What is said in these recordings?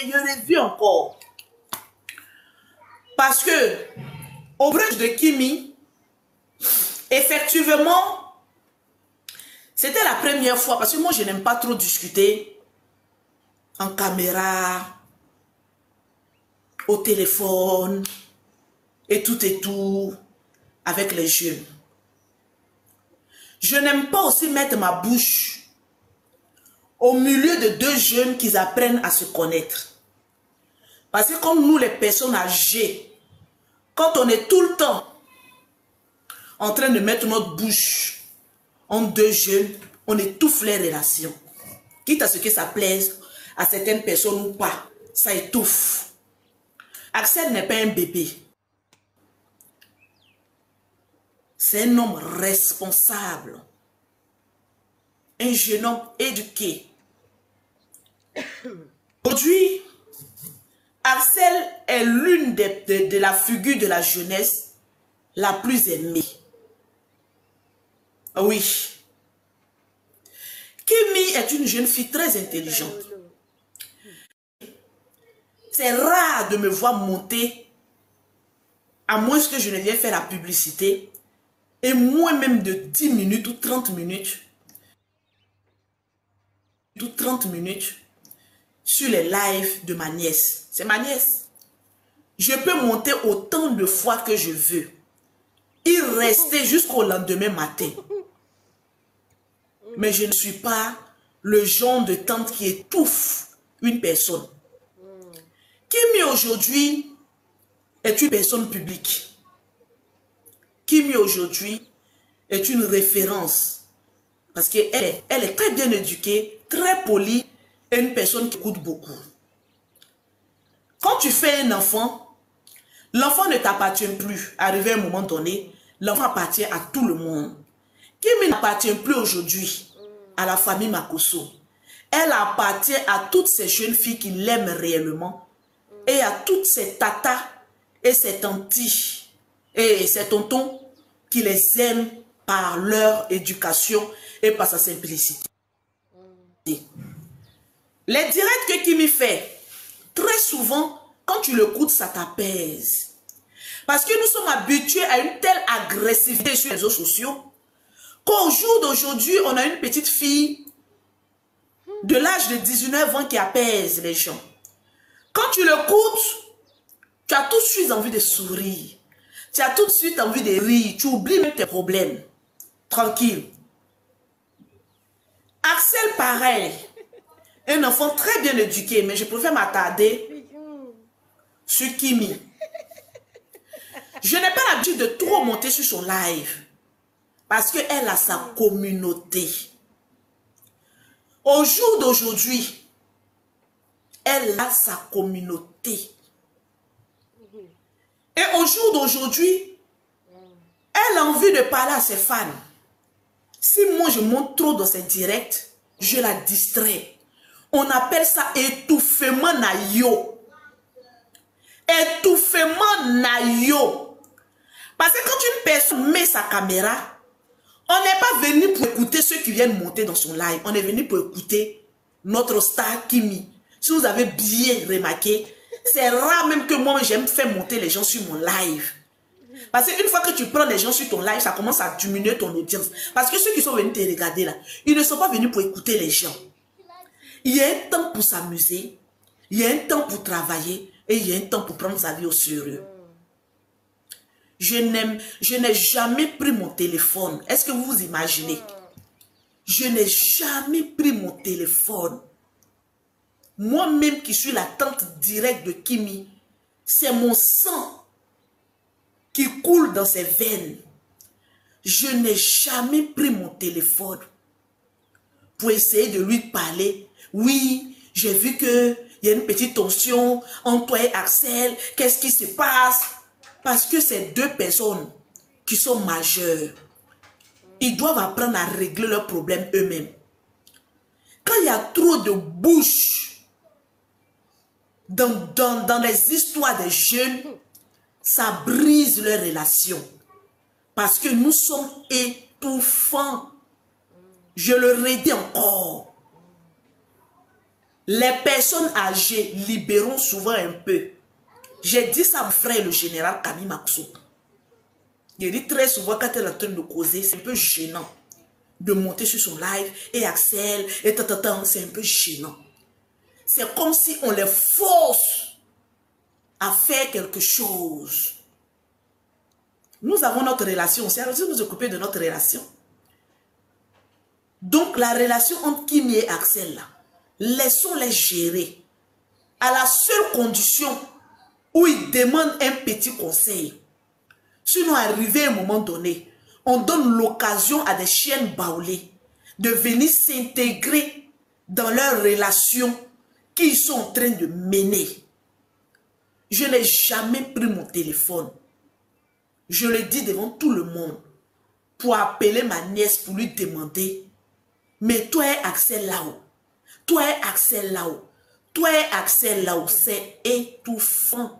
revis encore. Parce que, au bridge de Kimi, effectivement, c'était la première fois, parce que moi, je n'aime pas trop discuter en caméra, au téléphone, et tout, avec les jeunes. Je n'aime pas aussi mettre ma bouche au milieu de deux jeunes qui apprennent à se connaître. Parce que comme nous, les personnes âgées, quand on est tout le temps en train de mettre notre bouche en deux jeunes, on étouffe les relations. Quitte à ce que ça plaise à certaines personnes ou pas, ça étouffe. Axel n'est pas un bébé. C'est un homme responsable. Un jeune homme éduqué. Aujourd'hui, Axel est l'une de la figure de la jeunesse la plus aimée. Oui. Kimi est une jeune fille très intelligente. C'est rare de me voir monter, à moins que je ne vienne faire la publicité, et moins même de 10 minutes ou 30 minutes, sur les lives de ma nièce. C'est ma nièce. Je peux monter autant de fois que je veux. Y rester jusqu'au lendemain matin. Mais je ne suis pas le genre de tante qui étouffe une personne. Kimi aujourd'hui est une personne publique. Kimi aujourd'hui est une référence. Parce qu'elle est très bien éduquée, très polie et une personne qui écoute beaucoup. Quand tu fais un enfant, l'enfant ne t'appartient plus. Arrivé à un moment donné, l'enfant appartient à tout le monde. Kimi n'appartient plus aujourd'hui à la famille Makosso. Elle appartient à toutes ces jeunes filles qui l'aiment réellement et à toutes ces tatas et ces tantis et ces tontons qui les aiment par leur éducation et par sa simplicité. Les directs que Kimi fait, très souvent, quand tu l'écoutes, ça t'apaise. Parce que nous sommes habitués à une telle agressivité sur les réseaux sociaux qu'au jour d'aujourd'hui, on a une petite fille de l'âge de 19 ans qui apaise les gens. Quand tu l'écoutes, tu as tout de suite envie de sourire. Tu as tout de suite envie de rire. Tu oublies même tes problèmes. Tranquille. Axel, pareil. Un enfant très bien éduqué, mais je préfère m'attarder sur Kimi. Je n'ai pas l'habitude de trop monter sur son live. Parce qu'elle a sa communauté. Au jour d'aujourd'hui, elle a sa communauté. Et au jour d'aujourd'hui, elle a envie de parler à ses fans. Si moi je monte trop dans ses directs, je la distrais. On appelle ça étouffement naïo. Étouffement naïo. Parce que quand une personne met sa caméra, on n'est pas venu pour écouter ceux qui viennent monter dans son live. On est venu pour écouter notre star Kimi. Si vous avez bien remarqué, c'est rare même que moi j'aime faire monter les gens sur mon live. Parce qu'une fois que tu prends les gens sur ton live, ça commence à diminuer ton audience. Parce que ceux qui sont venus te regarder là, ils ne sont pas venus pour écouter les gens. Il y a un temps pour s'amuser, il y a un temps pour travailler et il y a un temps pour prendre sa vie au sérieux. Je n'ai jamais pris mon téléphone. Est-ce que vous vous imaginez? Je n'ai jamais pris mon téléphone. Moi-même qui suis la tante directe de Kimi, c'est mon sang qui coule dans ses veines. Je n'ai jamais pris mon téléphone pour essayer de lui parler. Oui, j'ai vu qu'il y a une petite tension entre toi et Axel. Qu'est-ce qui se passe? Parce que c'est deux personnes qui sont majeures. Ils doivent apprendre à régler leurs problèmes eux-mêmes. Quand il y a trop de bouche dans les histoires des jeunes, ça brise leurs relations. Parce que nous sommes étouffants. Je le redis encore. Les personnes âgées libérons souvent un peu. J'ai dit ça à mon frère, le général Camille Maxou. Il dit très souvent quand elle est en train de causer, c'est un peu gênant de monter sur son live et Axel et c'est un peu gênant. C'est comme si on les force à faire quelque chose. Nous avons notre relation, c'est à nous occuper de notre relation. Donc la relation entre Kimi et Axel là, laissons-les gérer. À la seule condition où ils demandent un petit conseil. Sinon, arrivé à un moment donné, on donne l'occasion à des chiennes baoulées de venir s'intégrer dans leur relation qu'ils sont en train de mener. Je n'ai jamais pris mon téléphone. Je le dis devant tout le monde pour appeler ma nièce pour lui demander « Mais toi et Axel là-haut, toi et Axel là-haut, toi et Axel là-haut, c'est étouffant. »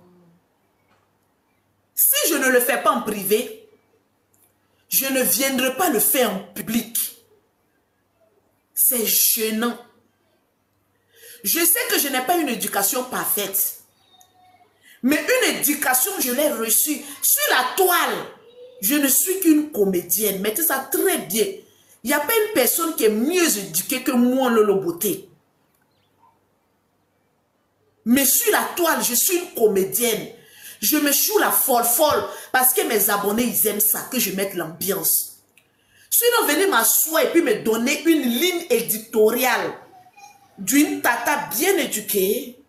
Si je ne le fais pas en privé, je ne viendrai pas le faire en public. C'est gênant. Je sais que je n'ai pas une éducation parfaite. Mais une éducation, je l'ai reçue. Sur la toile, je ne suis qu'une comédienne. Mettez ça très bien. Il n'y a pas une personne qui est mieux éduquée que moi, Lolo Beauté. Mais sur la toile, je suis une comédienne. Je me choue la folle parce que mes abonnés, ils aiment ça, que je mette l'ambiance. Sinon, venez m'asseoir et puis me donner une ligne éditoriale d'une tata bien éduquée,